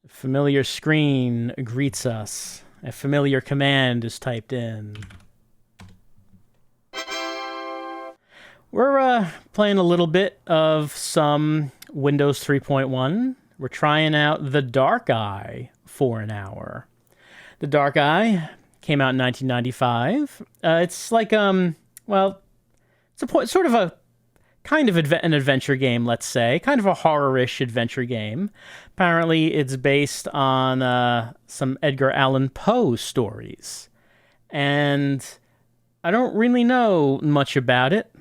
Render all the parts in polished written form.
Familiar screen greets us. A familiar command is typed in. We're playing a little bit of some Windows 3.1. We're trying out The Dark Eye for an hour. The Dark Eye came out in 1995. It's like, well, it's sort of a kind of an adventure game, let's say. Kind of a horror-ish adventure game. Apparently, it's based on some Edgar Allan Poe stories. And I don't really know much about it,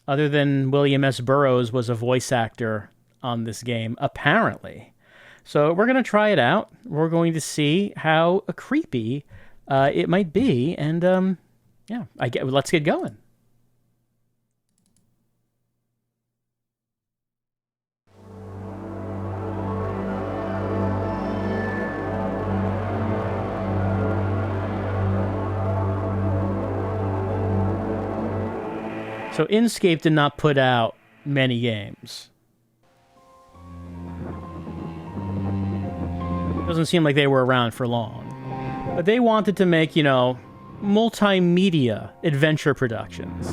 other than William S. Burroughs was a voice actor on this game, apparently. So we're going to try it out. We're going to see how creepy it might be. And, yeah, let's get going. So Inkscape did not put out many games. Doesn't seem like they were around for long. But they wanted to make, multimedia adventure productions.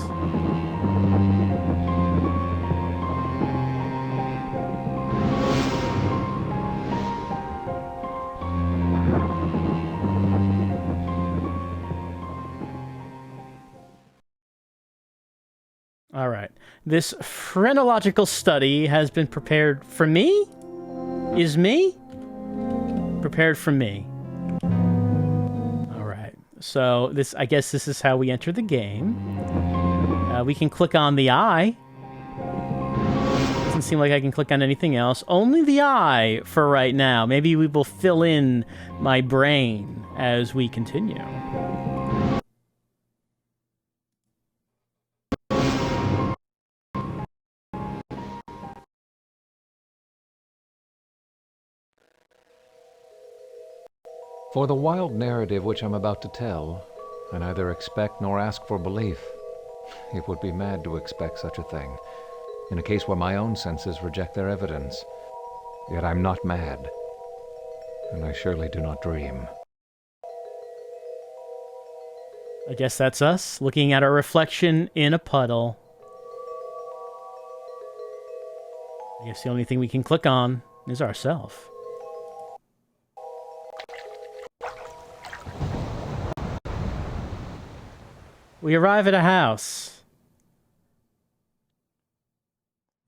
All right. This phrenological study has been prepared for me? Is me? Prepared for me. All right. So I guess this is how we enter the game. We can click on the eye. Doesn't seem like I can click on anything else. Only the eye for right now. Maybe we will fill in my brain as we continue. For the wild narrative which I'm about to tell, I neither expect nor ask for belief. It would be mad to expect such a thing, in a case where my own senses reject their evidence. Yet I'm not mad, and I surely do not dream. I guess that's us, looking at our reflection in a puddle. I guess the only thing we can click on is ourself. We arrive at a house.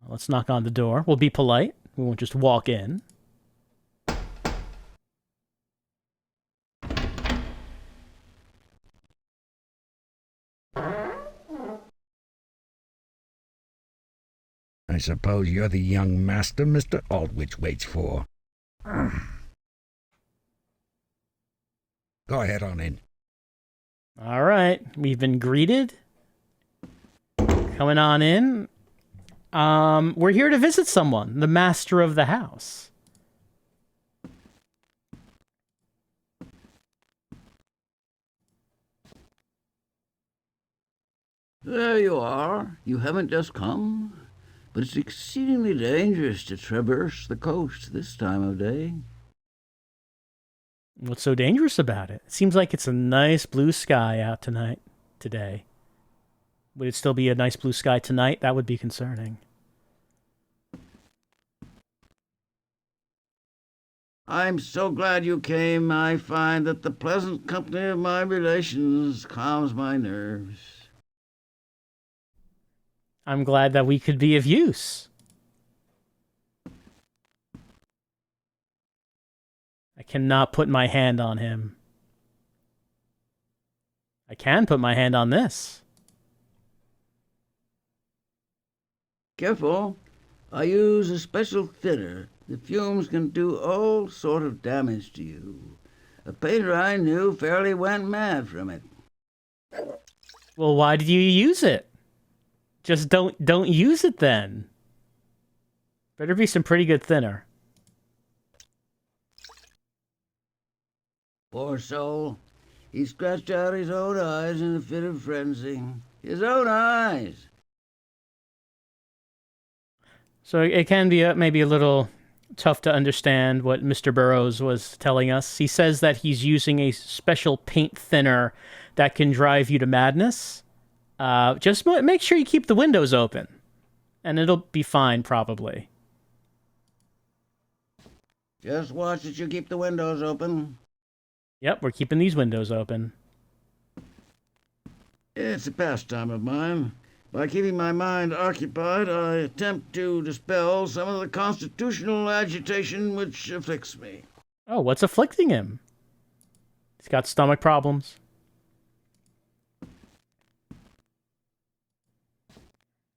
Let's knock on the door. We'll be polite. We won't just walk in. I suppose you're the young master Mr. Aldwych waits for. Go ahead on in. All right. We've been greeted. Coming on in. We're here to visit someone, the master of the house. There you are. You haven't just come? But it's exceedingly dangerous to traverse the coast this time of day. What's so dangerous about it? It seems like it's a nice blue sky out today. Would it still be a nice blue sky tonight? That would be concerning. I'm so glad you came. I find that the pleasant company of my relations calms my nerves. I'm glad that we could be of use. I cannot put my hand on him. I can put my hand on this. Careful. I use a special thinner. The fumes can do all sort of damage to you. A painter I knew fairly went mad from it. Well, why did you use it? Just don't use it then. Better be some pretty good thinner. Poor soul. He scratched out his own eyes in a fit of frenzy. His own eyes! So it can be maybe a little tough to understand what Mr. Burroughs was telling us. He says that he's using a special paint thinner that can drive you to madness. Just make sure you keep the windows open, and it'll be fine, probably. Just watch that you keep the windows open. Yep, we're keeping these windows open. It's a pastime of mine. By keeping my mind occupied, I attempt to dispel some of the constitutional agitation which afflicts me. Oh, what's afflicting him? He's got stomach problems.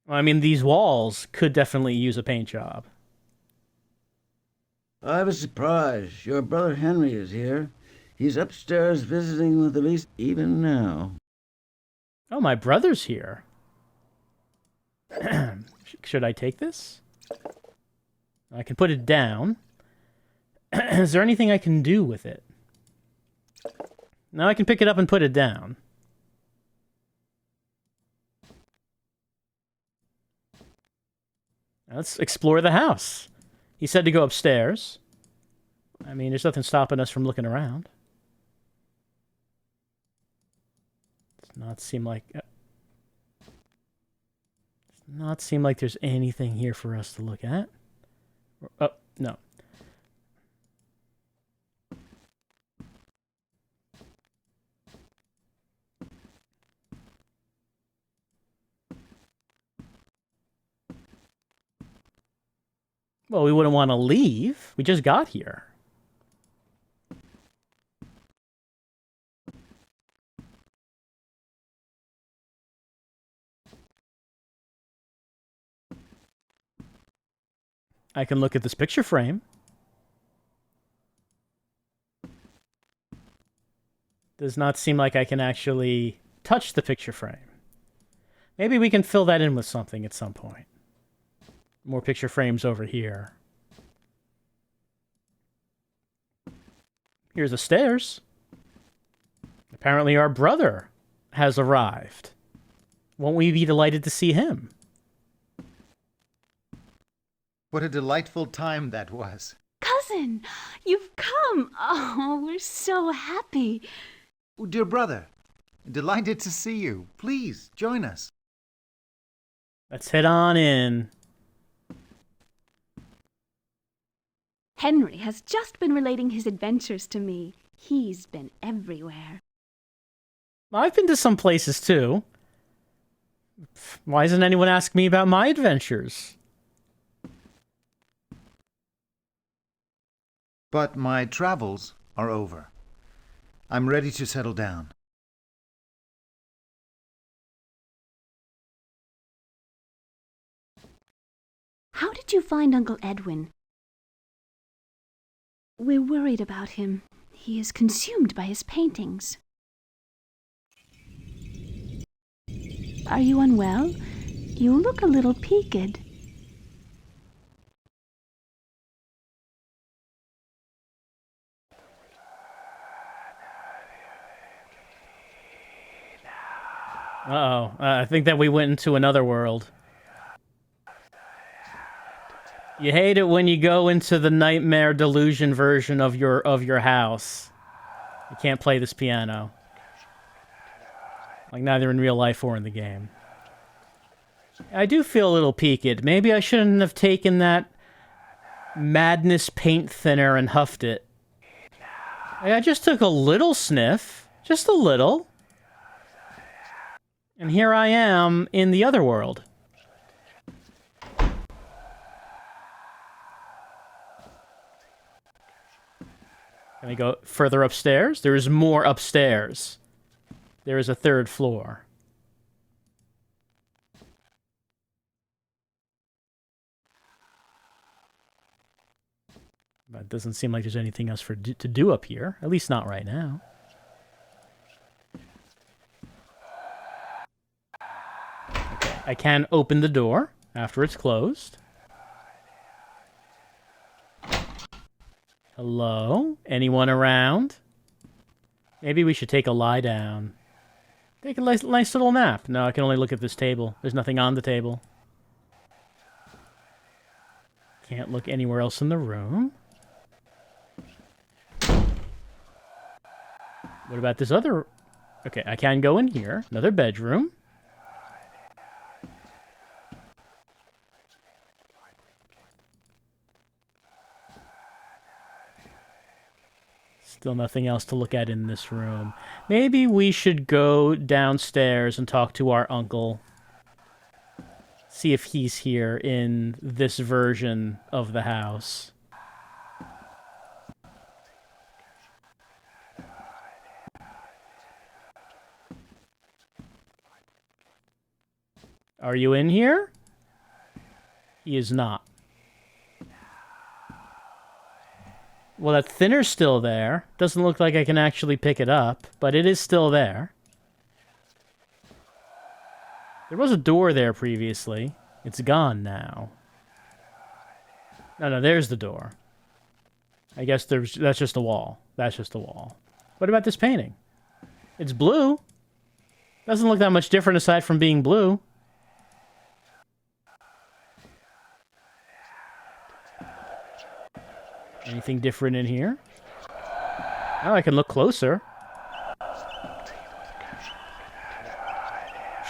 Well, I mean, these walls could definitely use a paint job. I have a surprise. Your brother Henry is here. He's upstairs visiting with Elise even now. Oh, my brother's here. Should I take this? I can put it down. Is there anything I can do with it? No, I can pick it up and put it down. Now let's explore the house. He said to go upstairs. I mean, there's nothing stopping us from looking around. Does not seem like... not seem like there's anything here for us to look at. Oh, no. Well, we wouldn't want to leave. We just got here. I can look at this picture frame. Does not seem like I can actually touch the picture frame. Maybe we can fill that in with something at some point. More picture frames over here. Here's the stairs. Apparently our brother has arrived. Won't we be delighted to see him? What a delightful time that was. Cousin, you've come. Oh, we're so happy. Oh, dear brother, delighted to see you. Please, join us. Let's head on in. Henry has just been relating his adventures to me. He's been everywhere. I've been to some places too. Why doesn't anyone ask me about my adventures? But my travels are over. I'm ready to settle down. How did you find Uncle Edwin? We're worried about him. He is consumed by his paintings. Are you unwell? You look a little peaked. Uh-oh. I think that we went into another world. You hate it when you go into the nightmare delusion version of your house. You can't play this piano. Like, neither in real life or in the game. I do feel a little peaked. Maybe I shouldn't have taken that madness paint thinner and huffed it. I just took a little sniff. Just a little. And here I am in the other world. Can I go further upstairs? There is more upstairs. There is a third floor. But it doesn't seem like there's anything else to do up here. At least not right now. Okay, I can open the door after it's closed. Hello? Anyone around? Maybe we should take a lie down. Take a nice little nap. No, I can only look at this table. There's nothing on the table. Can't look anywhere else in the room. What about this other... Okay, I can go in here. Another bedroom. Still nothing else to look at in this room. Maybe we should go downstairs and talk to our uncle. See if he's here in this version of the house. Are you in here? He is not. Well, that thinner's still there. Doesn't look like I can actually pick it up, but it is still there. There was a door there previously. It's gone now. No, there's the door. I guess that's just a wall. That's just a wall. What about this painting? It's blue. Doesn't look that much different aside from being blue. Anything different in here? Oh, I can look closer.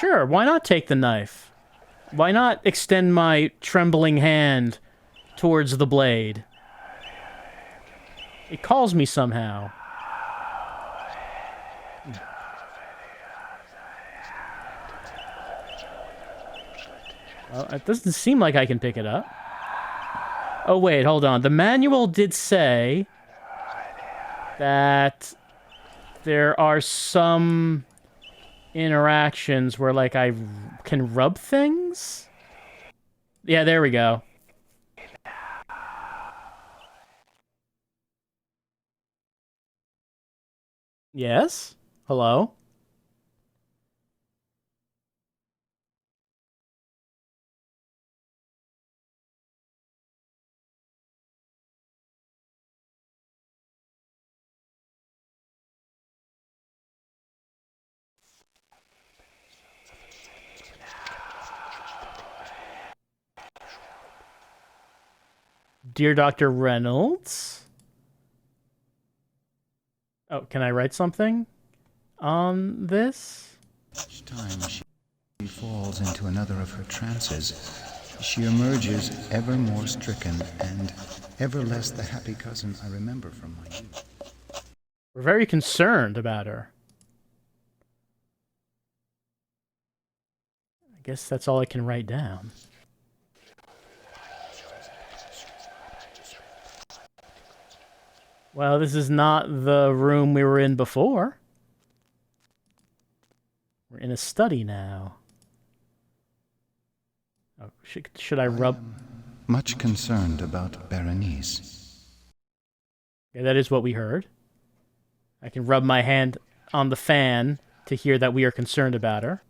Sure, why not take the knife? Why not extend my trembling hand towards the blade? It calls me somehow. Well, it doesn't seem like I can pick it up. Oh, wait, hold on. The manual did say that there are some interactions where, like, I can rub things? Yeah, there we go. Yes? Hello? Dear Dr. Reynolds? Oh, can I write something on this? Each time she falls into another of her trances, she emerges ever more stricken and ever less the happy cousin I remember from my youth. We're very concerned about her. I guess that's all I can write down. Well, this is not the room we were in before. We're in a study now. Oh, should I rub... Much concerned about Berenice. Yeah, that is what we heard. I can rub my hand on the fan to hear that we are concerned about her.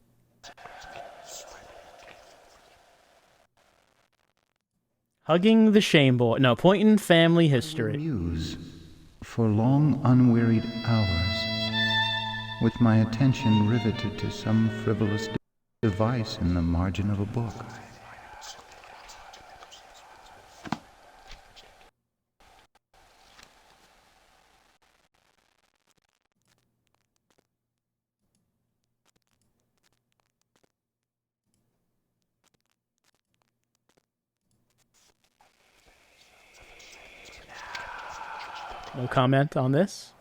Hugging the shame boy. No, point in family history. Muse for long unwearied hours, with my attention riveted to some frivolous device in the margin of a book. No comment on this?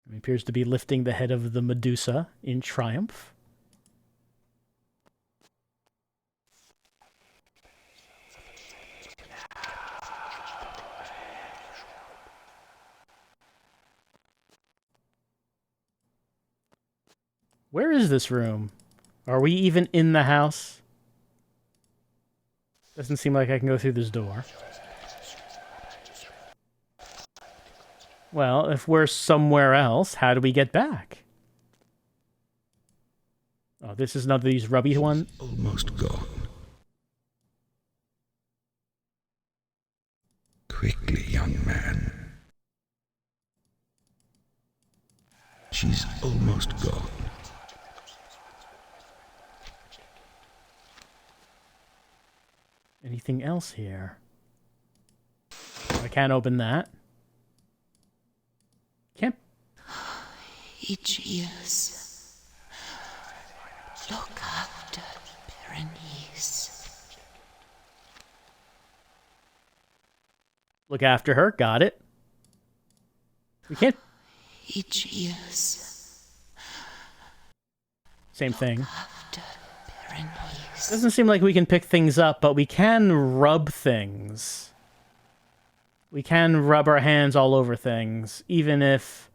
He appears to be lifting the head of the Medusa in triumph. Where is this room? Are we even in the house? Doesn't seem like I can go through this door. Well, if we're somewhere else, how do we get back? Oh, this is another of these rubby ones. Almost gone. Quickly, young man. She's almost gone. Anything else here? I can't open that. Can't. Aegeus, look after Berenice. Look after her. Got it. We can't. Aegeus. Same thing. After Berenice. Doesn't seem like we can pick things up, but we can rub things. We can rub our hands all over things, even if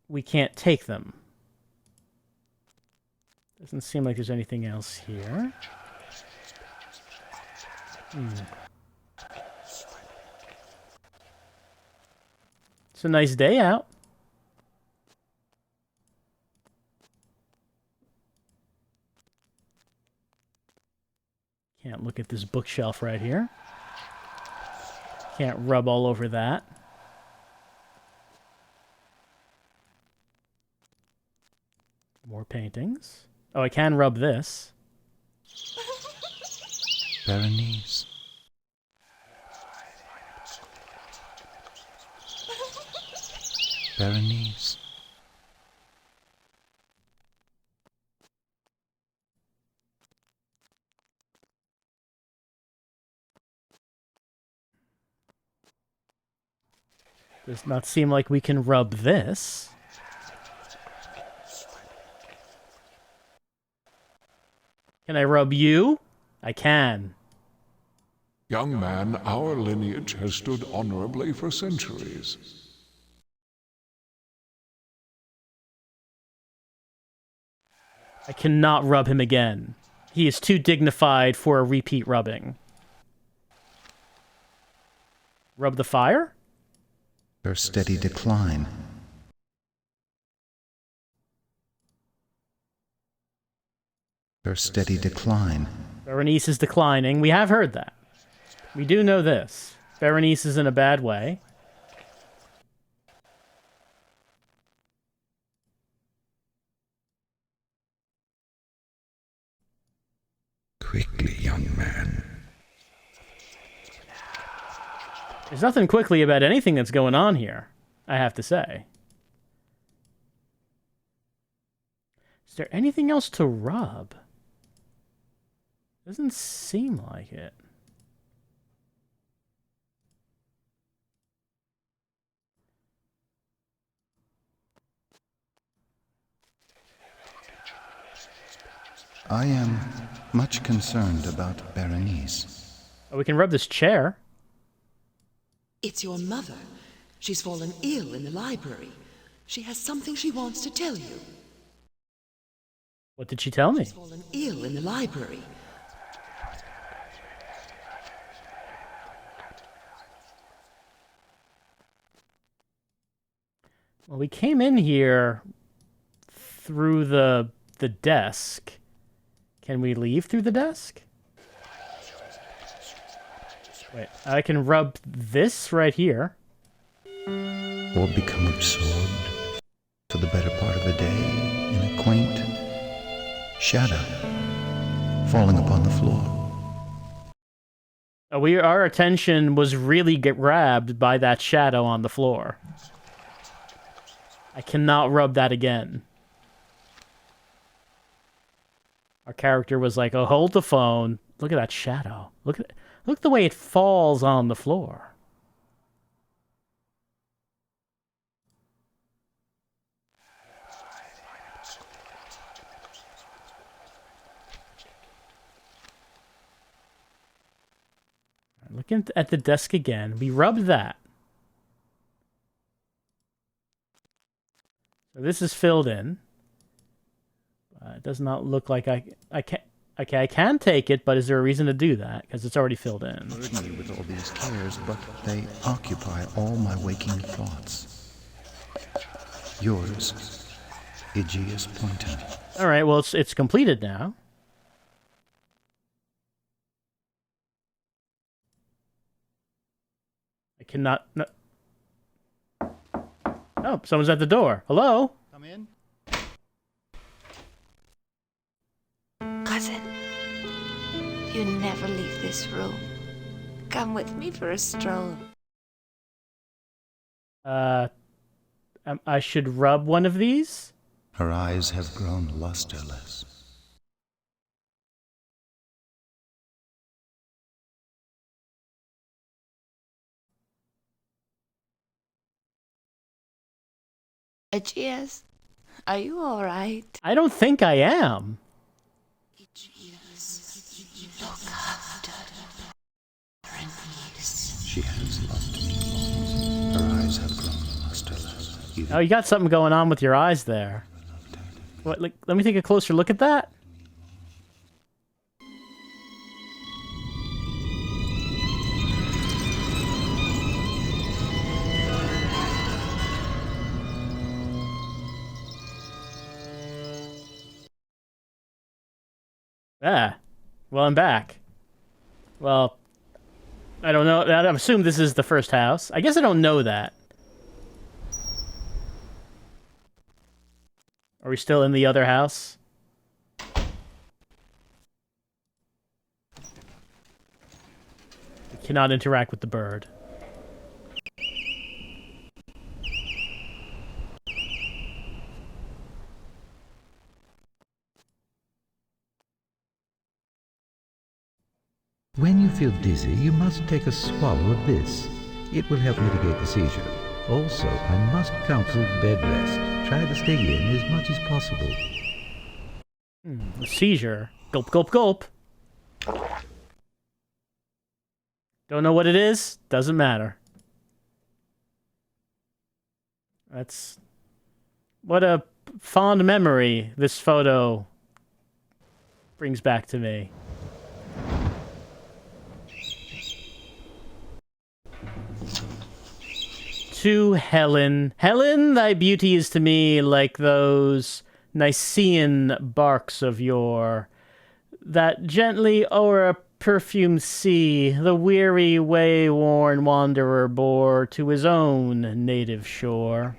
we can't take them. Doesn't seem like there's anything else here. It's a nice day out. Can't look at this bookshelf right here. Can't rub all over that. More paintings. Oh, I can rub this. Berenice. Berenice. Does not seem like we can rub this. Can I rub you? I can. Young man, our lineage has stood honorably for centuries. I cannot rub him again. He is too dignified for a repeat rubbing. Rub the fire? Her steady decline. Her steady decline. Berenice is declining. We have heard that. We do know this. Berenice is in a bad way. Quickly, young man. There's nothing quickly about anything that's going on here, I have to say. Is there anything else to rub? Doesn't seem like it. I am much concerned about Berenice. Oh, we can rub this chair. It's your mother. She's fallen ill in the library. She has something she wants to tell you. What did she tell me? She's fallen ill in the library. Well, we came in here through the desk. Can we leave through the desk? Wait, I can rub this right here. Or become absorbed for the better part of a day in a quaint shadow falling upon the floor. Our attention was really grabbed by that shadow on the floor. I cannot rub that again. Our character was like, oh, hold the phone. Look at that shadow. Look at the way it falls on the floor. Looking at the desk again. We rub that. So this is filled in. It does not look like I can. Okay, I can take it, but is there a reason to do that? Because it's already filled in. Burden me with all these cares, but they occupy all my waking thoughts. Yours, Aegeus Poynton. All right, well, it's completed now. I cannot... No. Oh, someone's at the door. Hello? Come in. Cousin, You never leave this room. Come with me for a stroll. I should rub one of these? Her eyes have grown lusterless. Aegeus, are you all right? I don't think I am. Look after Berenice. She has loved me. Her eyes have grown lusterless. Oh, you got something going on with your eyes there. What? Like, let me take a closer look at that. Ah, well, I'm back. Well, I don't know. I assume this is the first house. I guess I don't know that. Are we still in the other house? We cannot interact with the bird. When you feel dizzy, you must take a swallow of this. It will help mitigate the seizure. Also, I must counsel bed rest. Try to stay in as much as possible. A seizure. Gulp, gulp, gulp. Don't know what it is? Doesn't matter. That's... What a fond memory this photo brings back to me. To Helen. Helen, thy beauty is to me like those Nicean barks of yore, that gently o'er a perfumed sea the weary way-worn wanderer bore to his own native shore.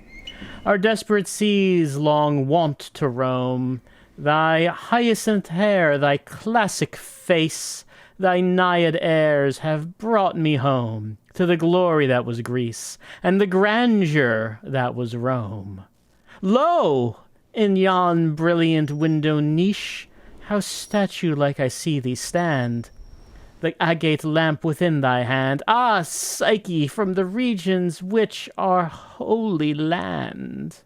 Our desperate seas long wont to roam, thy hyacinth hair, thy classic face, thy Naiad airs have brought me home to the glory that was Greece, and the grandeur that was Rome. Lo! In yon brilliant window niche, how statue-like I see thee stand, the agate lamp within thy hand. Ah, Psyche, from the regions which are Holy Land.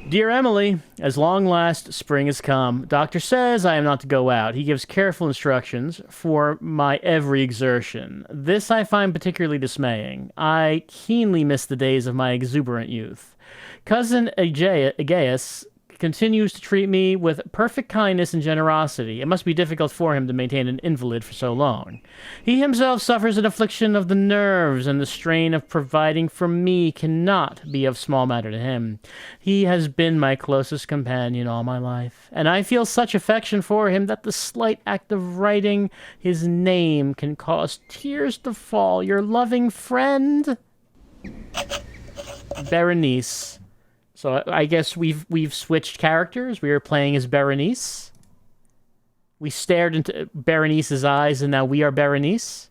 Dear Emily, as long last spring has come, doctor says I am not to go out. He gives careful instructions for my every exertion. This I find particularly dismaying. I keenly miss the days of my exuberant youth. Cousin Aegeus continues to treat me with perfect kindness and generosity. It must be difficult for him to maintain an invalid for so long. He himself suffers an affliction of the nerves, and the strain of providing for me cannot be of small matter to him. He has been my closest companion all my life, and I feel such affection for him that the slight act of writing his name can cause tears to fall. Your loving friend, Berenice. So I guess we've switched characters. We are playing as Berenice. We stared into Berenice's eyes, and now we are Berenice.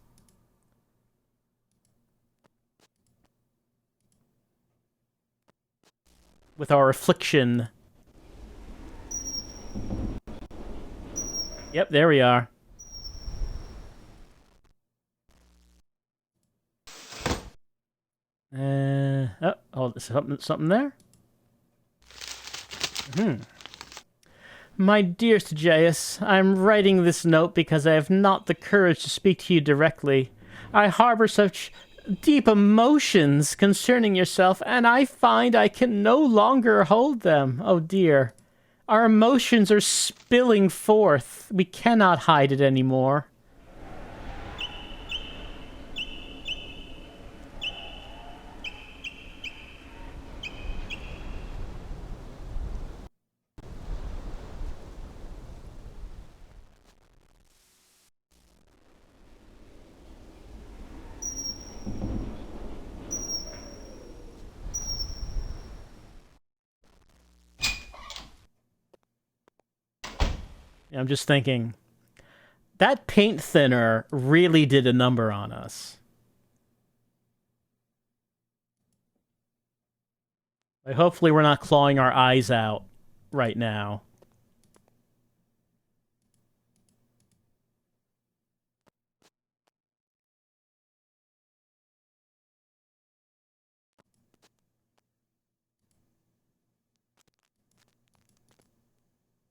With our affliction. Yep, there we are. Oh, something there? My dearest Aegeus, I am writing this note because I have not the courage to speak to you directly. I harbor such deep emotions concerning yourself, and I find I can no longer hold them. Oh dear. Our emotions are spilling forth. We cannot hide it anymore. I'm just thinking, that paint thinner really did a number on us. Like, hopefully we're not clawing our eyes out right now.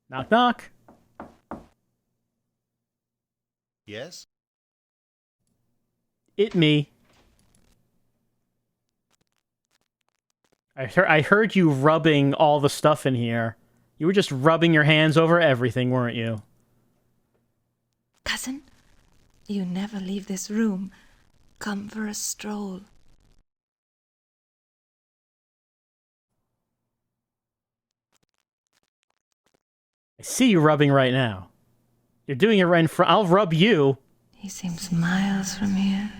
Knock, knock. Yes? It me. I heard you rubbing all the stuff in here. You were just rubbing your hands over everything, weren't you? Cousin, you never leave this room. Come for a stroll. I see you rubbing right now. You're doing it right in front. I'll rub you. He seems miles from here.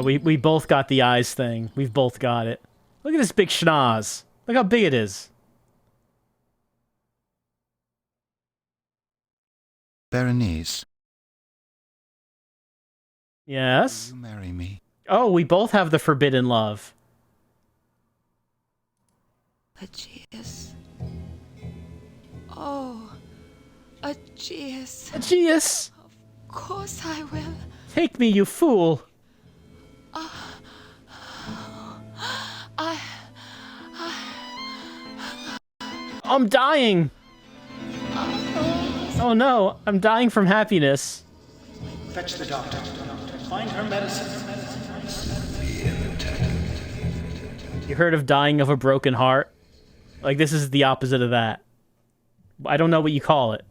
We both got the eyes thing. We've both got it. Look at this big schnoz. Look how big it is. Berenice, Yes? will you marry me? Oh, we both have the forbidden love. Aegeus. Oh, Aegeus. Aegeus! Of course I will. Take me, you fool. I'm dying. Oh no, I'm dying from happiness. Fetch the doctor. Find her medicine. You heard of dying of a broken heart? Like, this is the opposite of that. I don't know what you call it.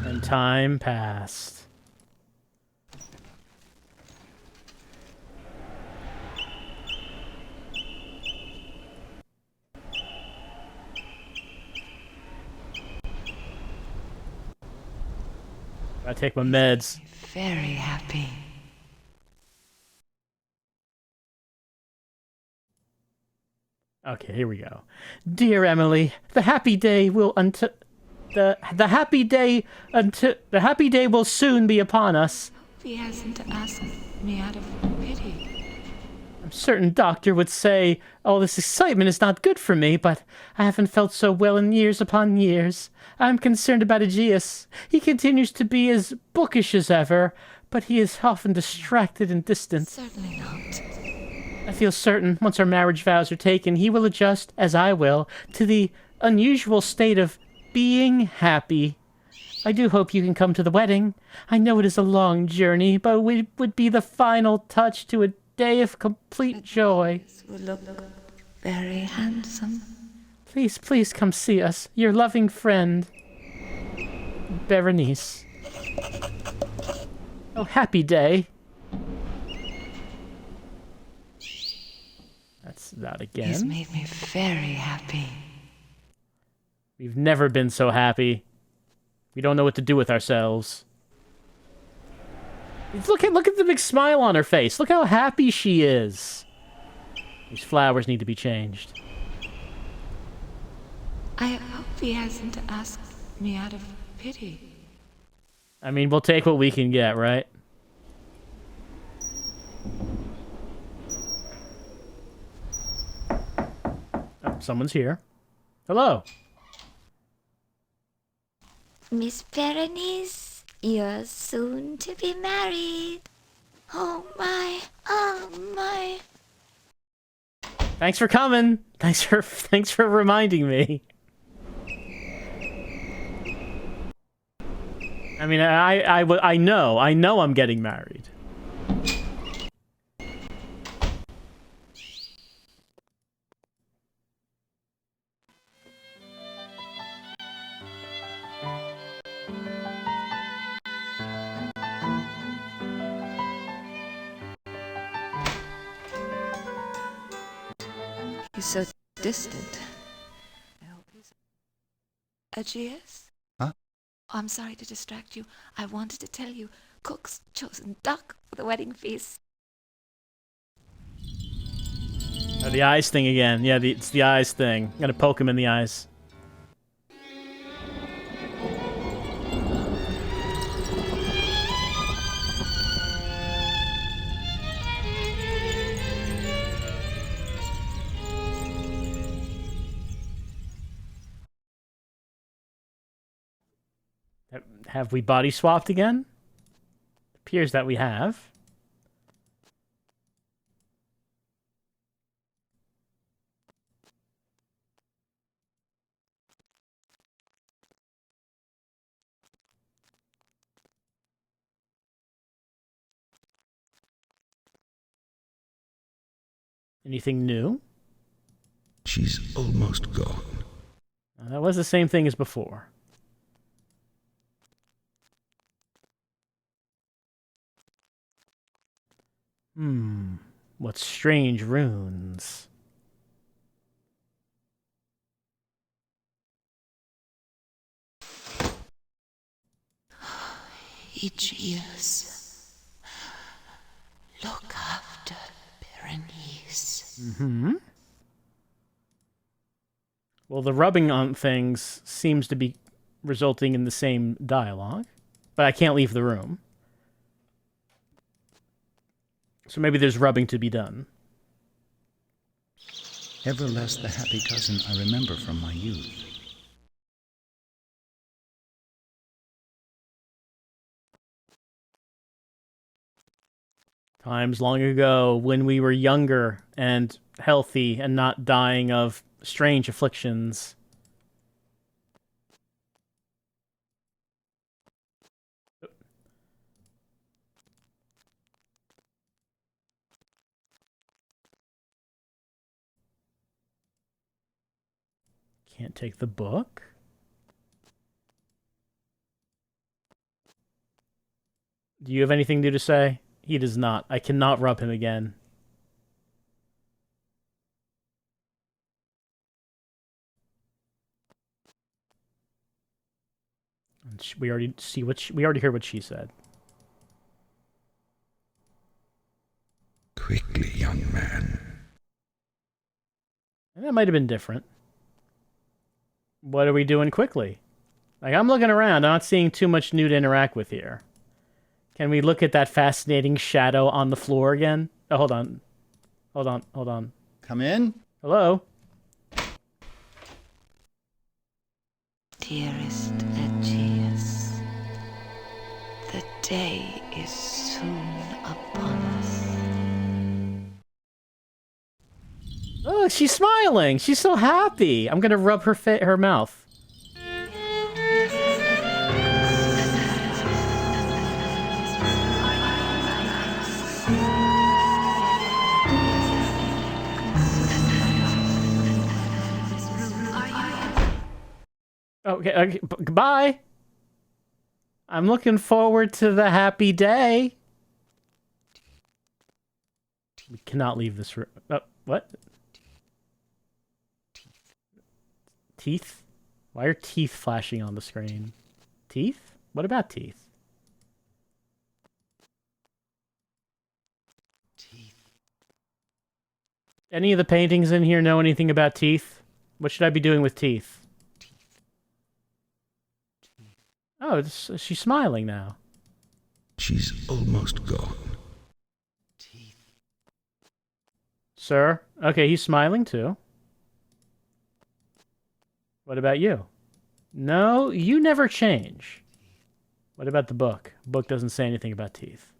And time passed. I take my meds. Very happy. Okay, here we go. Dear Emily, the happy day will the happy day will soon be upon us. He hasn't asked me out of pity. I'm certain doctor would say all this excitement is not good for me, but I haven't felt so well in years upon years. I'm concerned about Aegeus. He continues to be as bookish as ever, but he is often distracted and distant. Certainly not. I feel certain, once our marriage vows are taken, he will adjust, as I will, to the unusual state of being happy. I do hope you can come to the wedding. I know it is a long journey, but it would be the final touch to a day of complete joy. Will look very handsome. Please, please come see us. Your loving friend, Berenice. Oh, happy day. That's that again. He's made me very happy. We've never been so happy. We don't know what to do with ourselves. Look at the big smile on her face. Look how happy she is. These flowers need to be changed. I hope he hasn't asked me out of pity. I mean, we'll take what we can get, right? Oh, someone's here. Hello. Miss Berenice, you're soon to be married. Oh my. Thanks for coming. Thanks for reminding me. I mean, I know I'm getting married. He's so distant. I hope he's... Aegeus? Huh? I'm sorry to distract you. I wanted to tell you, Cook's chosen duck for the wedding feast. Oh, the eyes thing again. Yeah, it's the eyes thing. I'm gonna poke him in the eyes. Have we body swapped again? Appears that we have. Anything new? She's almost gone. That was the same thing as before. What strange runes. Aegeus, look after Berenice. Well, the rubbing on things seems to be resulting in the same dialogue, but I can't leave the room. So maybe there's rubbing to be done. Ever less the happy cousin I remember from my youth. Times long ago when we were younger and healthy and not dying of strange afflictions. Can't take the book. Do you have anything new to say? He does not. I cannot rub him again. We already see what we already heard what she said. Quickly, young man. And that might have been different. What are we doing quickly? Like, I'm looking around. I'm not seeing too much new to interact with here. Can we look at that fascinating shadow on the floor again? Oh, hold on. Hold on. Come in. Hello? Dearest Aegeus, the day is soon upon us. Oh, she's smiling. She's so happy. I'm gonna rub her mouth. Okay, goodbye. I'm looking forward to the happy day. We cannot leave this room. Oh, what? Teeth? Why are teeth flashing on the screen? Teeth? What about teeth? Any of the paintings in here know anything about teeth? What should I be doing with teeth? Oh, she's smiling now. She's almost gone. Sir? Okay, he's smiling too. What about you? No, you never change. What about the book? Book doesn't say anything about teeth.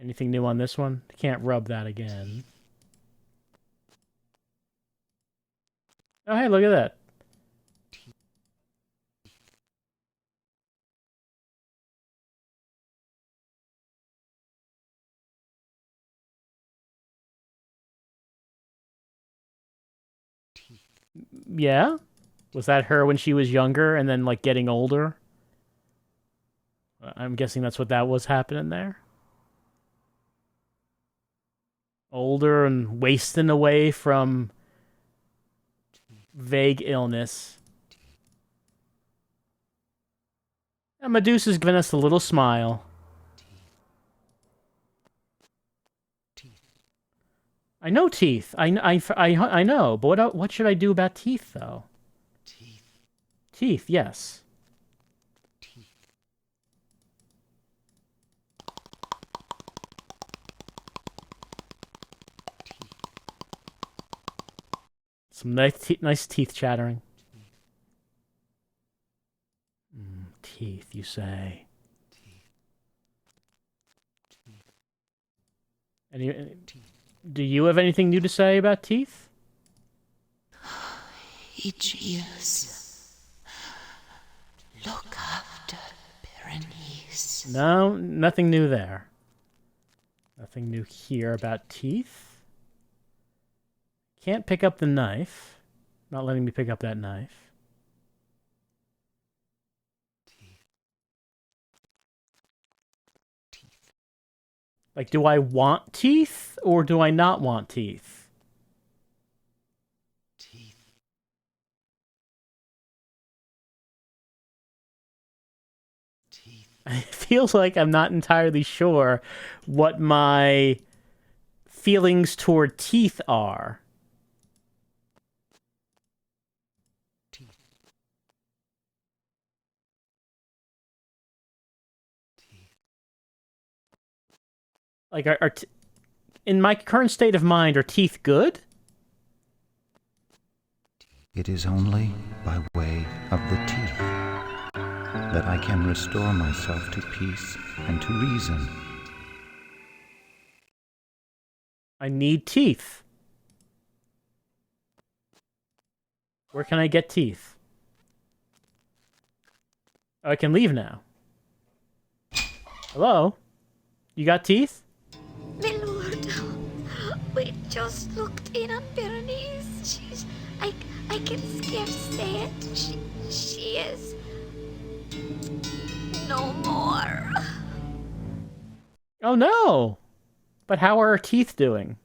Anything new on this one? Can't rub that again. Oh, hey, look at that. Yeah? Was that her when she was younger and then, like, getting older? I'm guessing that's what that was happening there. Older and wasting away from vague illness. And Medusa's giving us a little smile. I know teeth. I know, but what should I do about teeth, though? Teeth, yes. Some nice teeth chattering. Teeth, you say. Do you have anything new to say about teeth? Aegeus, look after Berenice. No, nothing new there. Nothing new here about teeth. Can't pick up the knife. Not letting me pick up that knife. Teeth. Like, do I want teeth or do I not want teeth? It feels like I'm not entirely sure what my feelings toward teeth are. Like, in my current state of mind, are teeth good? It is only by way of the teeth that I can restore myself to peace and to reason. I need teeth. Where can I get teeth? Oh, I can leave now. Hello? You got teeth? My lord, we just looked in on Berenice. I can scarce say it. She is no more. Oh no! But how are her teeth doing?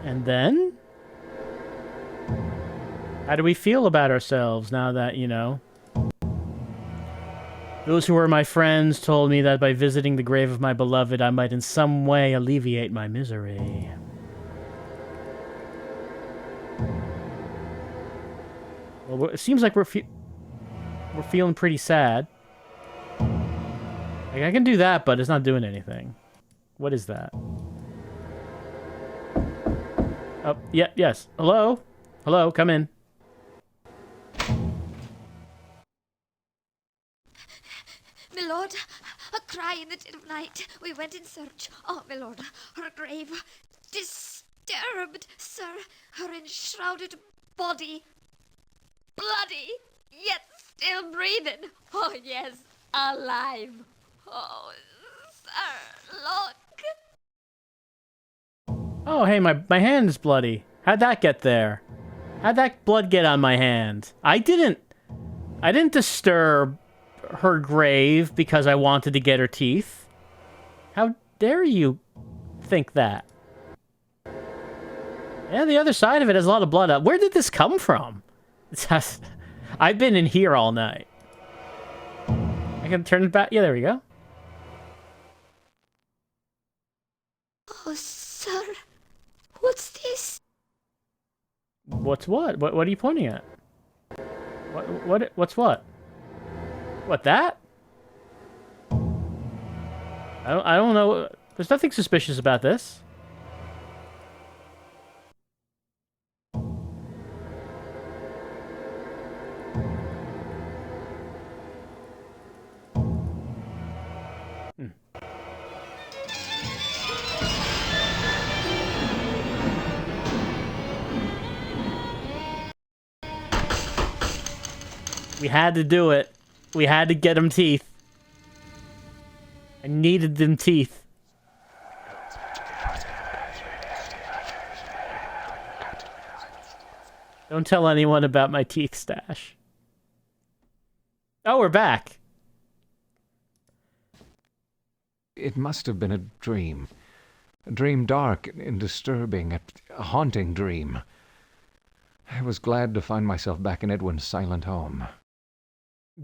And then? How do we feel about ourselves now that, you know, those who were my friends told me that by visiting the grave of my beloved, I might in some way alleviate my misery. Well, it seems like we're feeling pretty sad. Like, I can do that, but it's not doing anything. What is that? Oh, yeah, yes. Hello? Hello, come in. My lord, a cry in the dead of night. We went in search. Oh, my lord, her grave disturbed, sir. Her enshrouded body, bloody, yet still breathing. Oh, yes, alive. Oh, sir, look. Oh, hey, my hand's bloody. How'd that get there? How'd that blood get on my hand? I didn't disturb her grave because I wanted to get her teeth. How dare you think that? Yeah, the other side of it has a lot of blood up. Where did this come from? I've been in here all night. I can turn it back. Yeah, there we go. Oh, sir, what's this? What's what? What are you pointing at? What's what? What, that? I don't know. There's nothing suspicious about this. We had to do it. We had to get them teeth. I needed them teeth. Don't tell anyone about my teeth stash. Oh, we're back. It must have been a dream. A dream dark and disturbing, a haunting dream. I was glad to find myself back in Edwin's silent home.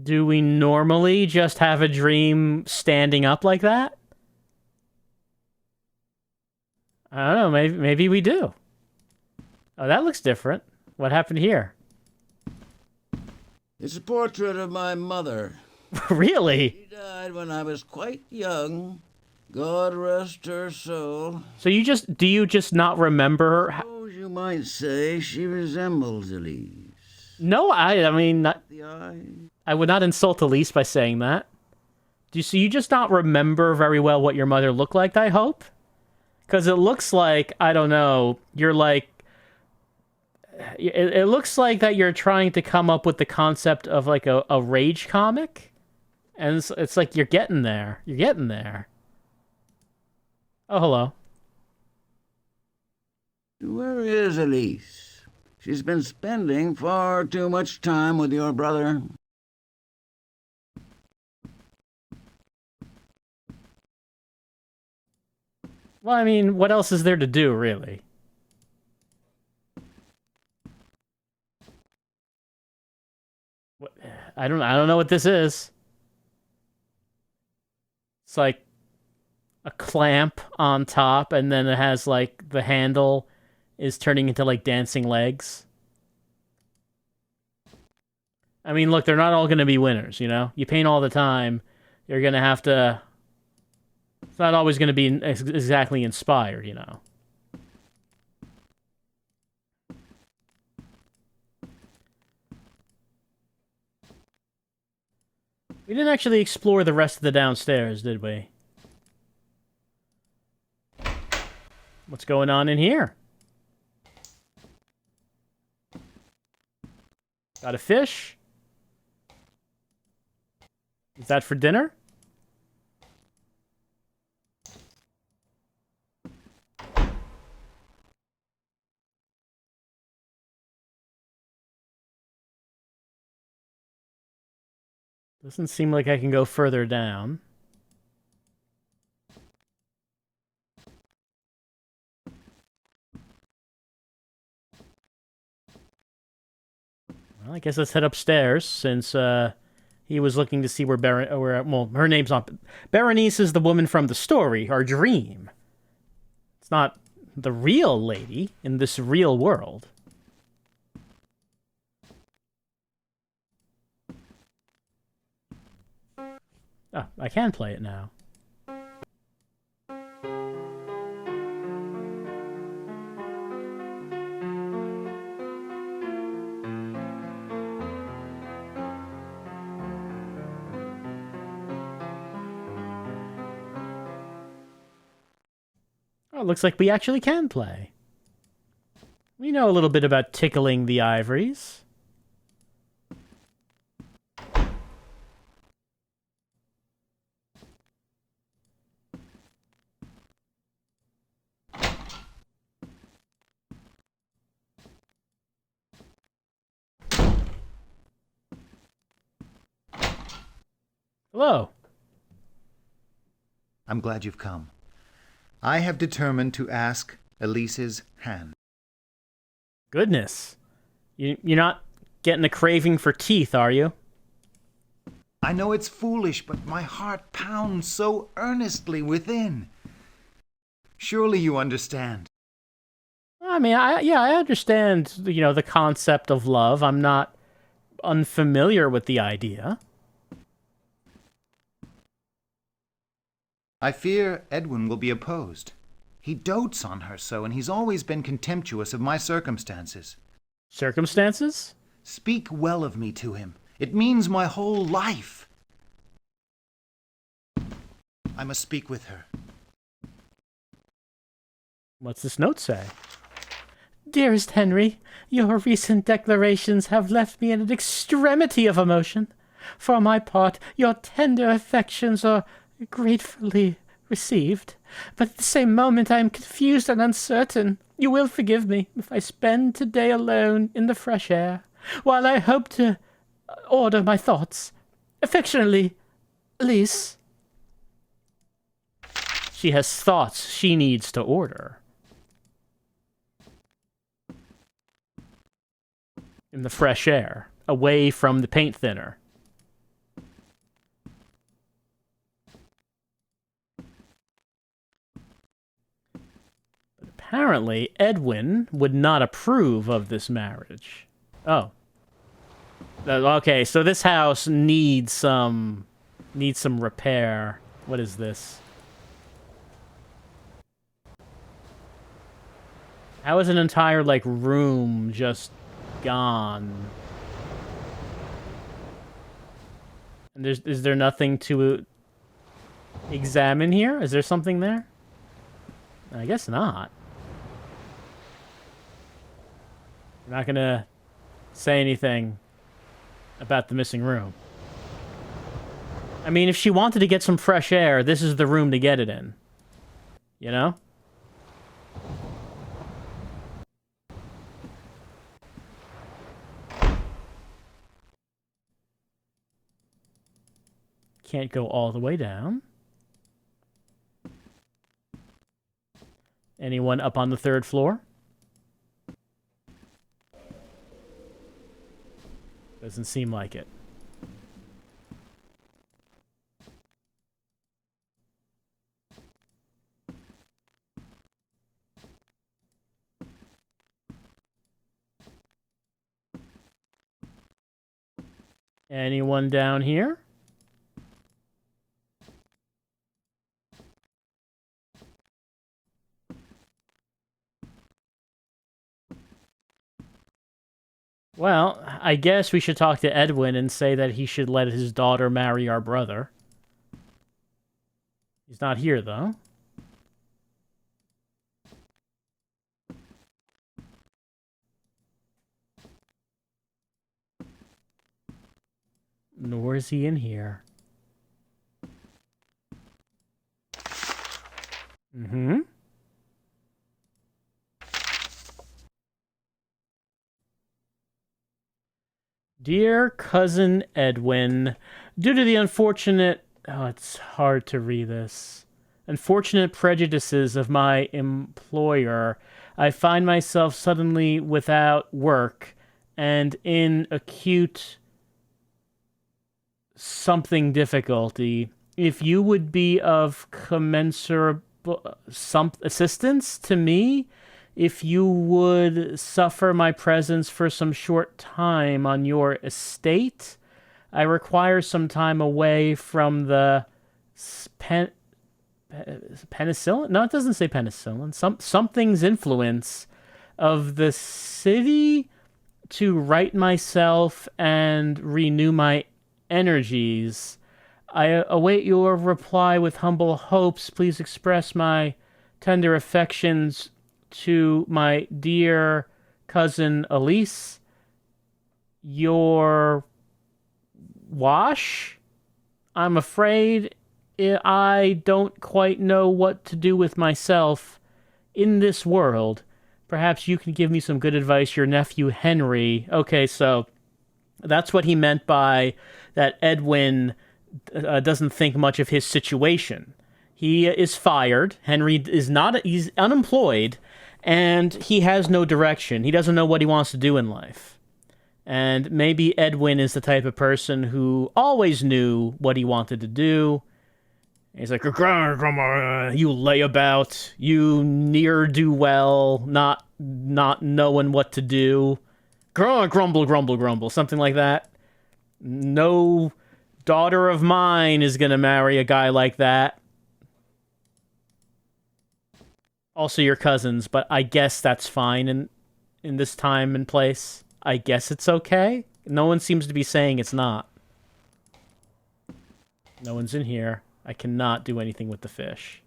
Do we normally just have a dream standing up like that? I don't know, maybe we do. Oh, that looks different. What happened here? It's a portrait of my mother. Really? She died when I was quite young. God rest her soul. So do you just not remember her? Oh, you might say she resembles Elise. No, I mean, The eye. I would not insult Elise by saying that. So you just not remember very well what your mother looked like, I hope? Because it looks like, I don't know, you're like... It looks like that you're trying to come up with the concept of like a rage comic. And it's like you're getting there. You're getting there. Oh, hello. Where is Elise? She's been spending far too much time with your brother. Well, I mean, what else is there to do, really? I don't know what this is. It's like a clamp on top, and then it has like the handle is turning into like dancing legs. I mean, look, they're not all going to be winners, you know? You paint all the time, you're going to have to... It's not always going to be exactly inspired, you know? We didn't actually explore the rest of the downstairs, did we? What's going on in here? Got a fish? Is that for dinner? Doesn't seem like I can go further down. Well, I guess let's head upstairs, since he was looking to see where well, her name's not... Berenice is the woman from the story, our dream. It's not the real lady in this real world. Oh, I can play it now. Oh, it looks like we actually can play. We know a little bit about tickling the ivories. Hello. I'm glad you've come. I have determined to ask Elise's hand. Goodness. You're not getting a craving for teeth, are you? I know it's foolish, but my heart pounds so earnestly within. Surely you understand. I mean, I understand, you know, the concept of love. I'm not unfamiliar with the idea. I fear Edwin will be opposed. He dotes on her so, and he's always been contemptuous of my circumstances. Circumstances? Speak well of me to him. It means my whole life. I must speak with her. What's this note say? Dearest Henry, your recent declarations have left me in an extremity of emotion. For my part, your tender affections are gratefully received, but at the same moment I am confused and uncertain. You will forgive me if I spend today alone in the fresh air, while I hope to order my thoughts. Affectionately, Elise. She has thoughts she needs to order. In the fresh air, away from the paint thinner. But apparently, Edwin would not approve of this marriage. Oh. Okay, so this house needs some repair. What is this? How is an entire, like, room just gone? And is there nothing to examine here? Is there something there? I guess not. I'm not gonna say anything about the missing room. I mean, if she wanted to get some fresh air, this is the room to get it in. You know? Can't go all the way down. Anyone up on the 3rd floor? Doesn't seem like it. Anyone down here? Well, I guess we should talk to Edwin and say that he should let his daughter marry our brother. He's not here, though. Nor is he in here. Mm-hmm. Dear Cousin Edwin, due to the unfortunate... Oh, it's hard to read this. Unfortunate prejudices of my employer, I find myself suddenly without work and in acute something difficulty. If you would be of commensurable assistance to me, if you would suffer my presence for some short time on your estate, I require some time away from the penicillin? No, it doesn't say penicillin. Something's influence of the city to right myself and renew my energies. I await your reply with humble hopes. Please express my tender affections to my dear cousin Elise. Your Wash? I'm afraid I don't quite know what to do with myself in this world. Perhaps you can give me some good advice, your nephew Henry. Okay, so that's what he meant by that Edwin doesn't think much of his situation. He is fired. Henry is not, he's unemployed, and he has no direction. He doesn't know what he wants to do in life. And maybe Edwin is the type of person who always knew what he wanted to do. He's like, you layabout, you ne'er-do-well, not knowing what to do. Grumble, grumble, grumble, something like that. No daughter of mine is going to marry a guy like that. Also your cousins, but I guess that's fine in this time and place. I guess it's okay. No one seems to be saying it's not. No one's in here. I cannot do anything with the fish.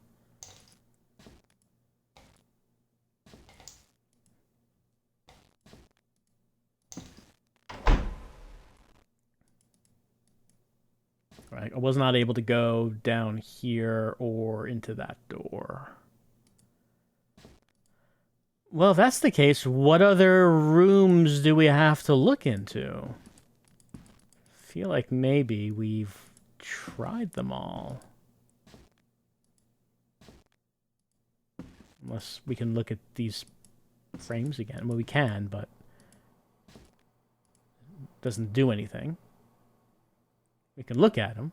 I was not able to go down here or into that door. Well, if that's the case, what other rooms do we have to look into? I feel like maybe we've tried them all. Unless we can look at these frames again. Well, we can, but it doesn't do anything. We can look at them.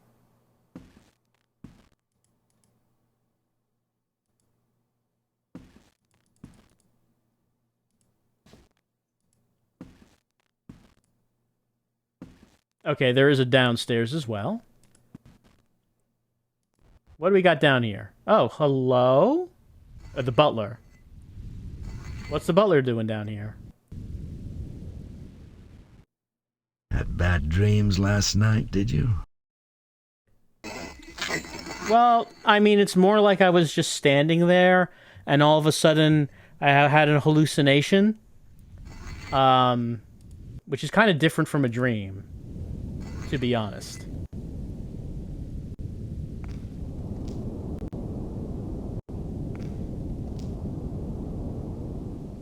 Okay, there is a downstairs as well. What do we got down here? Oh, hello? The butler. What's the butler doing down here? Had bad dreams last night, did you? Well, I mean, it's more like I was just standing there, and all of a sudden I had a hallucination. Which is kind of different from a dream, to be honest.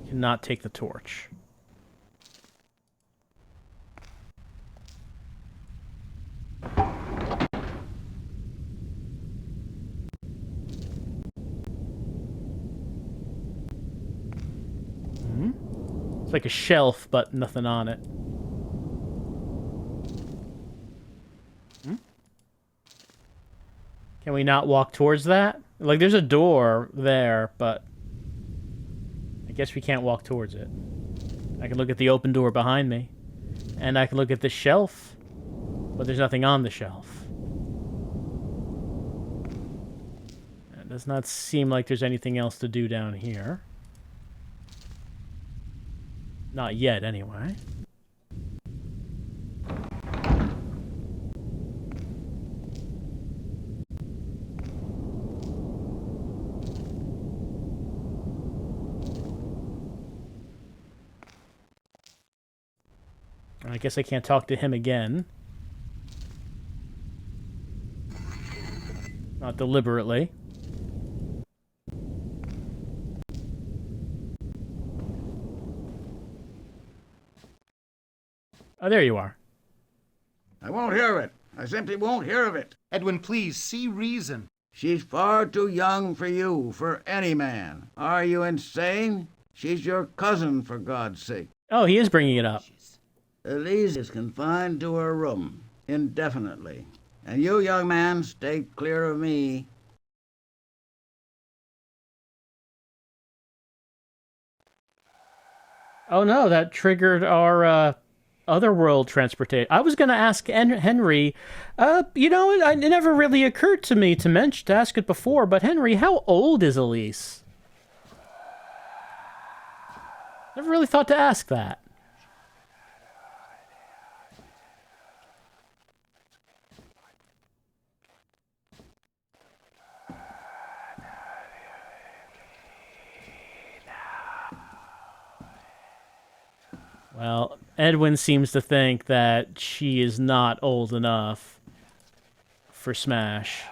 Cannot take the torch. It's like a shelf, but nothing on it. Can we not walk towards that? Like, there's a door there, but I guess we can't walk towards it. I can look at the open door behind me, and I can look at the shelf, but there's nothing on the shelf. It does not seem like there's anything else to do down here. Not yet, anyway. I guess I can't talk to him again. Not deliberately. Oh, there you are. I won't hear of it. I simply won't hear of it. Edwin, please, see reason. She's far too young for you, for any man. Are you insane? She's your cousin, for God's sake. Oh, he is bringing it up. Elise is confined to her room, indefinitely. And you, young man, stay clear of me. Oh no, that triggered our otherworld transportation. I was going to ask Henry, you know, it never really occurred to me to ask it before, but Henry, how old is Elise? Never really thought to ask that. Well, Edwin seems to think that she is not old enough for Smash.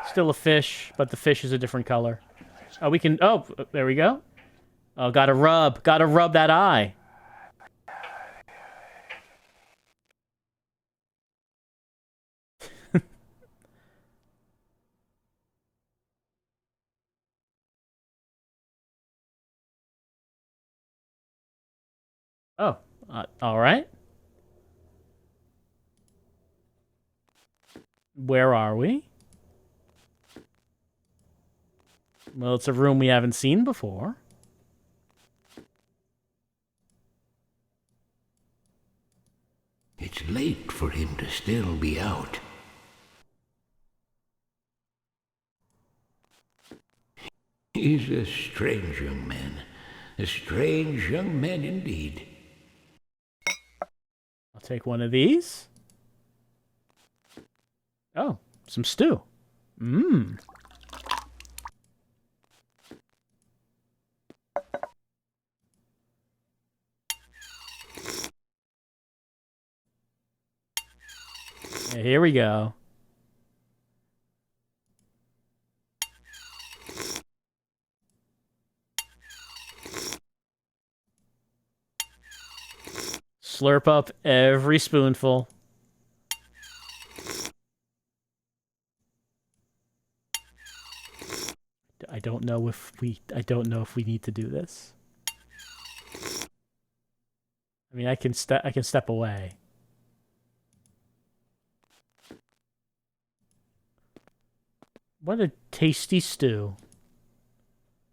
Still a fish, but the fish is a different color. Oh, we can... Oh, there we go. Oh, gotta rub that eye. Oh, all right. Where are we? Well, it's a room we haven't seen before. It's late for him to still be out. He's a strange young man. A strange young man indeed. I'll take one of these. Oh, some stew. Mmm. Here we go. Slurp up every spoonful. I don't know if we need to do this. I mean, I can step away. What a tasty stew.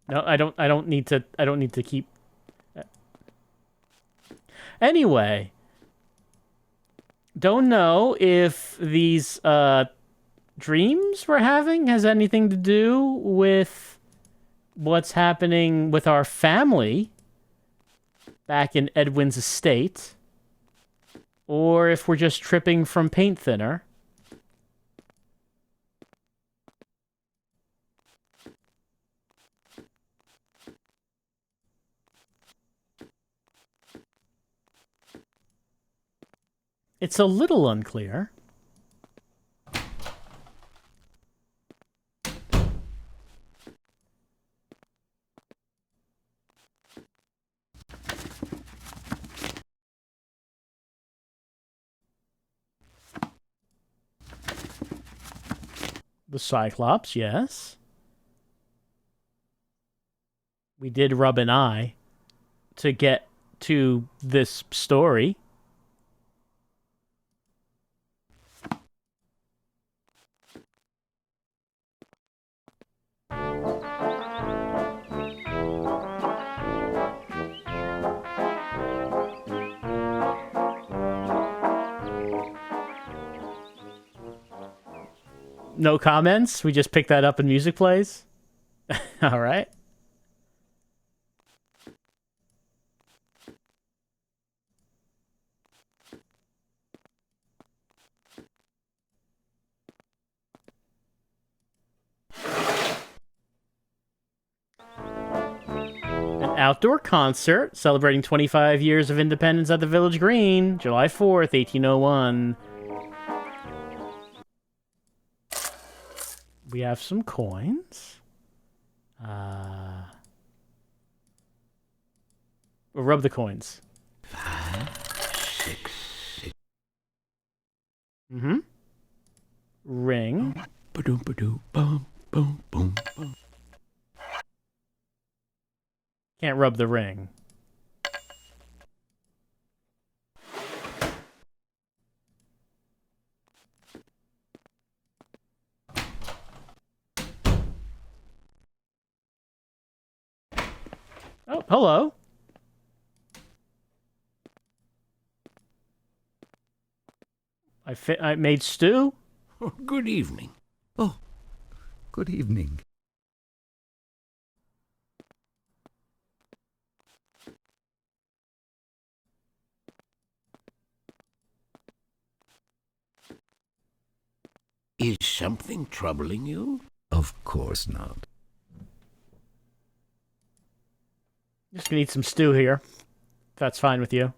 No, I don't need to keep. Anyway, don't know if these dreams we're having has anything to do with what's happening with our family back in Edwin's estate, or if we're just tripping from paint thinner. It's a little unclear. The Cyclops, yes. We did rub an eye to get to this story. No comments? We just pick that up and music plays? All right. An outdoor concert celebrating 25 years of independence at the Village Green, July 4th, 1801. We have some coins. We'll rub the coins. 5, 6, 6. Mm-hmm. Ring. Ba-doom, ba-doom, bum, boom, boom, boom. Can't rub the ring. Oh, hello. I made stew. Oh, good evening. Oh, good evening. Is something troubling you? Of course not. Just gonna eat some stew here. If that's fine with you.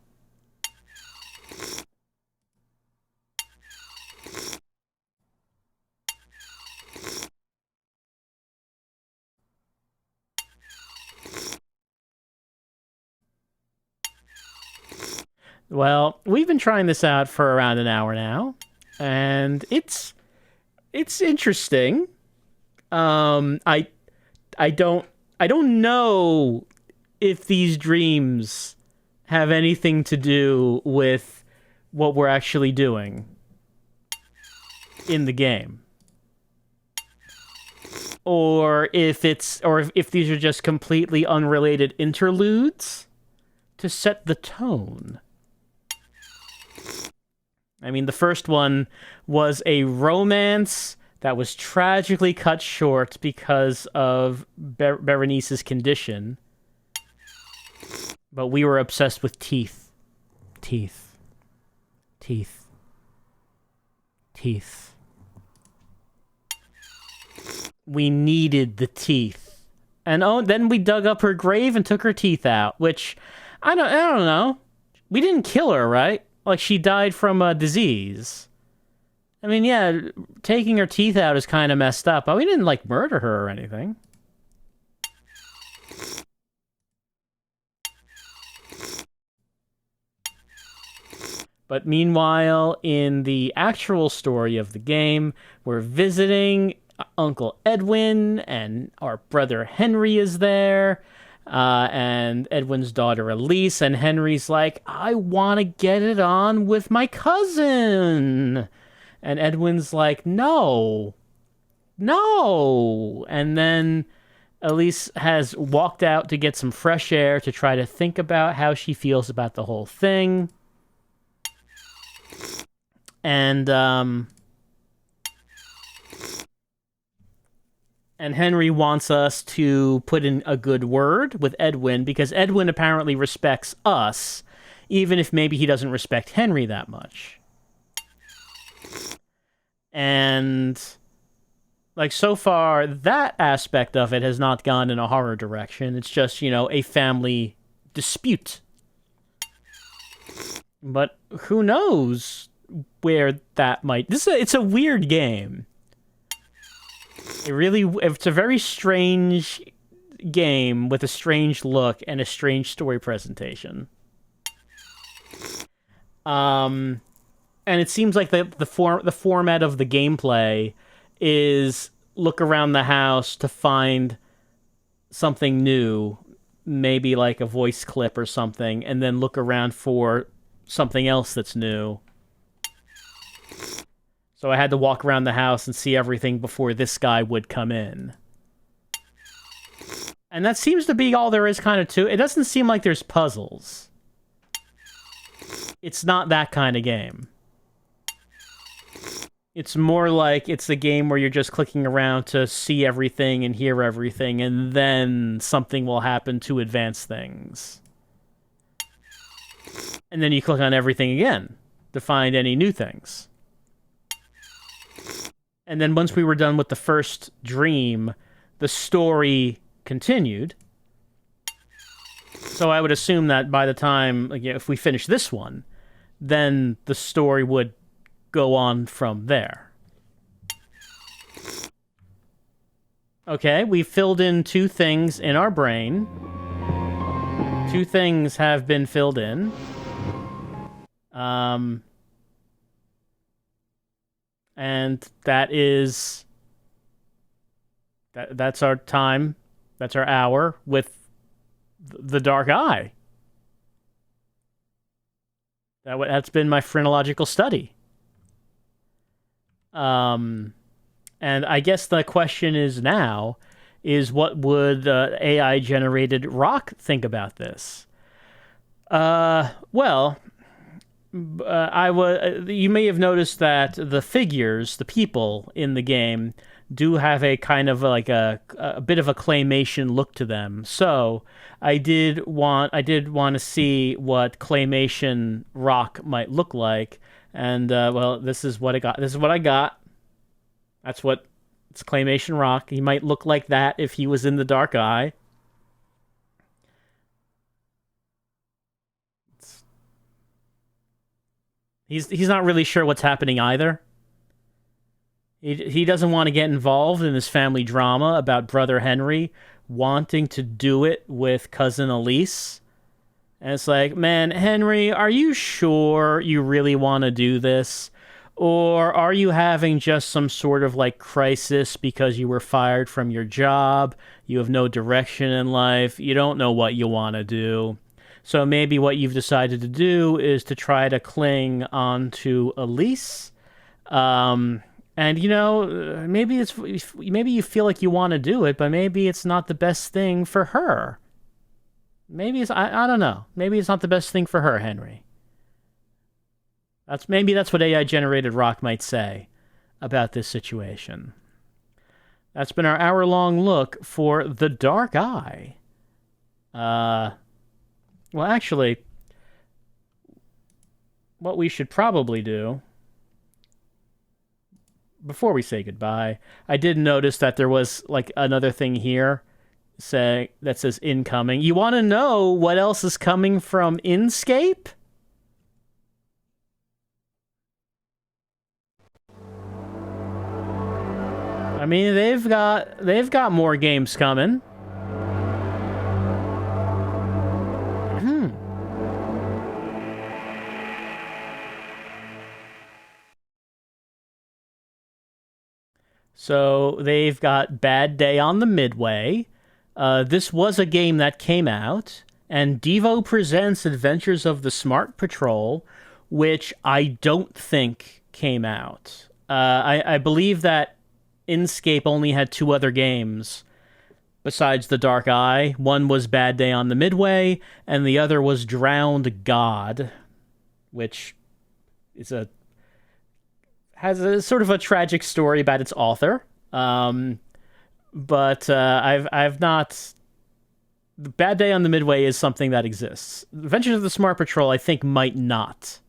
Well, we've been trying this out for around an hour now, and it's interesting. I don't know if these dreams have anything to do with what we're actually doing in the game. Or if these are just completely unrelated interludes to set the tone. I mean, the first one was a romance that was tragically cut short because of Berenice's condition. But we were obsessed with teeth. Teeth. Teeth. Teeth. We needed the teeth. And then we dug up her grave and took her teeth out, which, I don't know. We didn't kill her, right? Like, she died from a disease. I mean, yeah, taking her teeth out is kind of messed up, but we didn't, like, murder her or anything. But meanwhile, in the actual story of the game, we're visiting Uncle Edwin, and our brother Henry is there, and Edwin's daughter Elise, and Henry's like, I want to get it on with my cousin. And Edwin's like, no. And then Elise has walked out to get some fresh air to try to think about how she feels about the whole thing. And Henry wants us to put in a good word with Edwin, because Edwin apparently respects us, even if maybe he doesn't respect Henry that much. And, like, so far, that aspect of it has not gone in a horror direction. It's just, you know, a family dispute. But who knows where that might... It's a weird game. It's a very strange game with a strange look and a strange story presentation. And it seems like the format of the gameplay is look around the house to find something new, maybe like a voice clip or something, and then look around for something else that's new. So I had to walk around the house and see everything before this guy would come in. And that seems to be all there is kind of to it. It doesn't seem like there's puzzles. It's not that kind of game. It's more like it's a game where you're just clicking around to see everything and hear everything, and then something will happen to advance things. And then you click on everything again to find any new things. And then once we were done with the first dream, the story continued. So I would assume that by the time, like, if we finish this one, then the story would go on from there. Okay, we filled in 2 things in our brain. 2 things have been filled in. And that is... That's our time. That's our hour with the Dark Eye. That's been my phrenological study. And I guess the question is now, is what would AI-generated rock think about this? Well, you may have noticed that the figures, the people in the game, do have a kind of like a bit of a claymation look to them. So I did want to see what claymation rock might look like. And, well, this is what I got. This is what I got. That's what... It's claymation rock. He might look like that if he was in the Dark Eye. He's not really sure what's happening either. He doesn't want to get involved in this family drama about Brother Henry wanting to do it with Cousin Elise. And it's like, man, Henry, are you sure you really want to do this? Or are you having just some sort of like crisis because you were fired from your job, you have no direction in life, you don't know what you want to do? So maybe what you've decided to do is to try to cling on to Elise. And, you know, maybe you feel like you want to do it, but maybe it's not the best thing for her. Maybe it's, I don't know. Maybe it's not the best thing for her, Henry. Maybe that's what AI-generated rock might say about this situation. That's been our hour-long look for The Dark Eye. Well, actually, what we should probably do, before we say goodbye, I did notice that there was like another thing here that says incoming. You want to know what else is coming from Inscape? I mean, they've got more games coming. So they've got Bad Day on the Midway. This was a game that came out, and Devo presents Adventures of the Smart Patrol, which I don't think came out. I believe that Inkscape only had 2 other games besides The Dark Eye. One was Bad Day on the Midway, and the other was Drowned God, which is has a sort of a tragic story about its author. But I've not... Bad Day on the Midway is something that exists. Adventures of the Smart Patrol, I think, might not.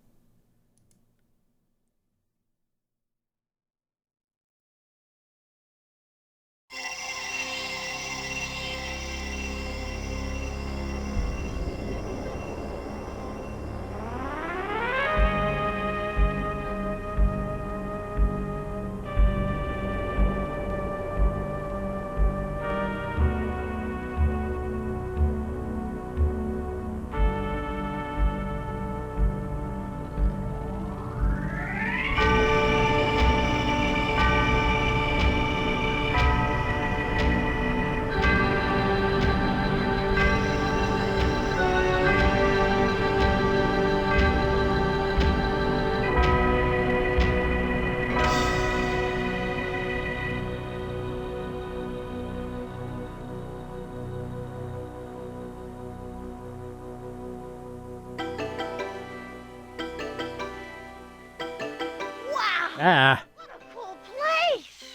Ah. What a cool place!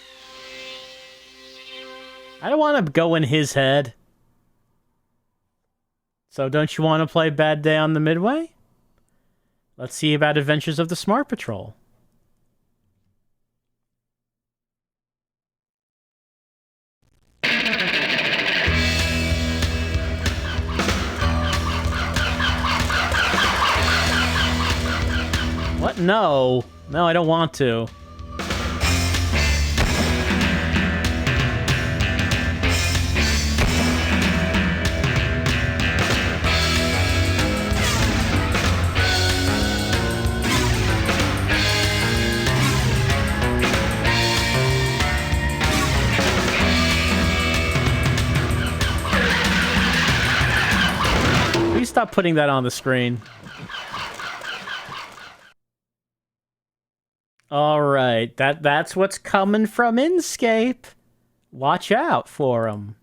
I don't want to go in his head. So don't you want to play Bad Day on the Midway? Let's see about Adventures of the Smart Patrol. What? No. No, I don't want to. Please stop putting that on the screen. All right, that's what's coming from Inkscape. Watch out for them.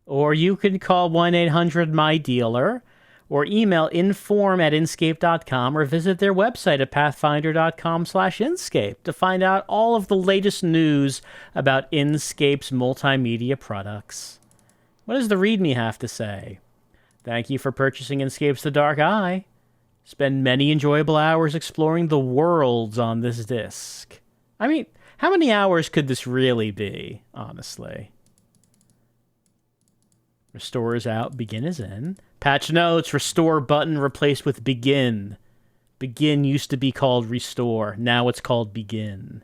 Or you can call 1-800-MY-DEALER, or email inform@inscape.com, or visit their website at pathfinder.com/Inkscape to find out all of the latest news about Inkscape's multimedia products. What does the README have to say? Thank you for purchasing Inkscape's The Dark Eye. Spend many enjoyable hours exploring the worlds on this disc. I mean, how many hours could this really be, honestly? Restore is out, begin is in. Patch notes, restore button replaced with begin. Begin used to be called restore, now it's called begin.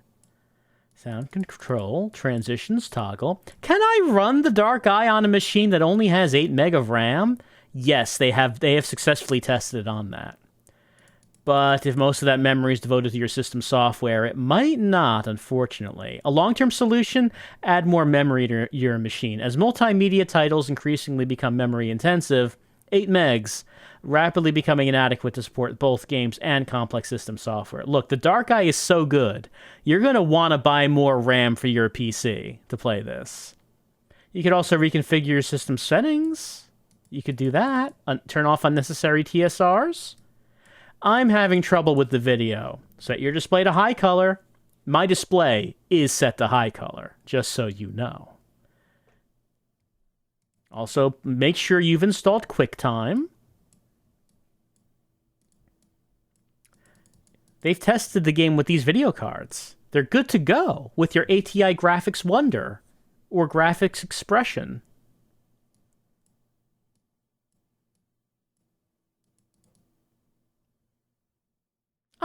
Sound control, transitions toggle. Can I run The Dark Eye on a machine that only has 8 meg of RAM? Yes, they have successfully tested it on that. But if most of that memory is devoted to your system software, it might not, unfortunately. A long-term solution, add more memory to your machine. As multimedia titles increasingly become memory-intensive, 8 megs, rapidly becoming inadequate to support both games and complex system software. Look, The Dark Eye is so good, you're going to want to buy more RAM for your PC to play this. You could also reconfigure your system settings. You could do that. Turn off unnecessary TSRs. I'm having trouble with the video. Set your display to high color. My display is set to high color, just so you know. Also, make sure you've installed QuickTime. They've tested the game with these video cards. They're good to go with your ATI Graphics Wonder or Graphics Expression.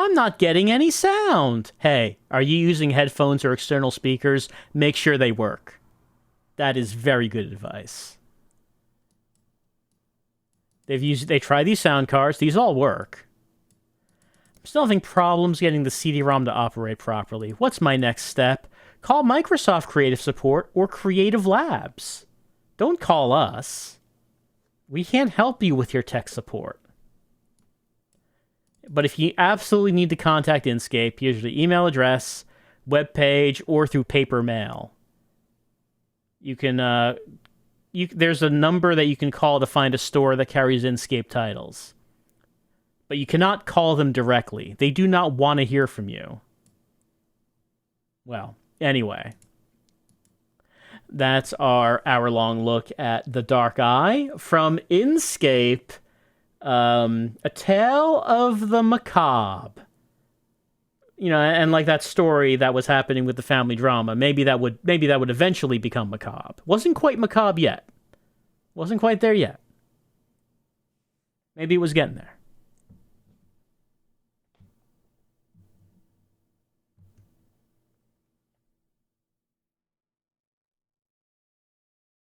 I'm not getting any sound. Hey, are you using headphones or external speakers? Make sure they work. That is very good advice. They try these sound cards. These all work. I'm still having problems getting the CD-ROM to operate properly. What's my next step? Call Microsoft Creative Support or Creative Labs. Don't call us. We can't help you with your tech support. But if you absolutely need to contact Inkscape, here's the email address, webpage, or through paper mail. You can, there's a number that you can call to find a store that carries Inkscape titles. But you cannot call them directly. They do not want to hear from you. Well, anyway. That's our hour-long look at The Dark Eye from Inkscape. A Tale of the Macabre. You know, and like that story that was happening with the family drama, maybe that would eventually become macabre. Wasn't quite macabre yet. Wasn't quite there yet. Maybe it was getting there.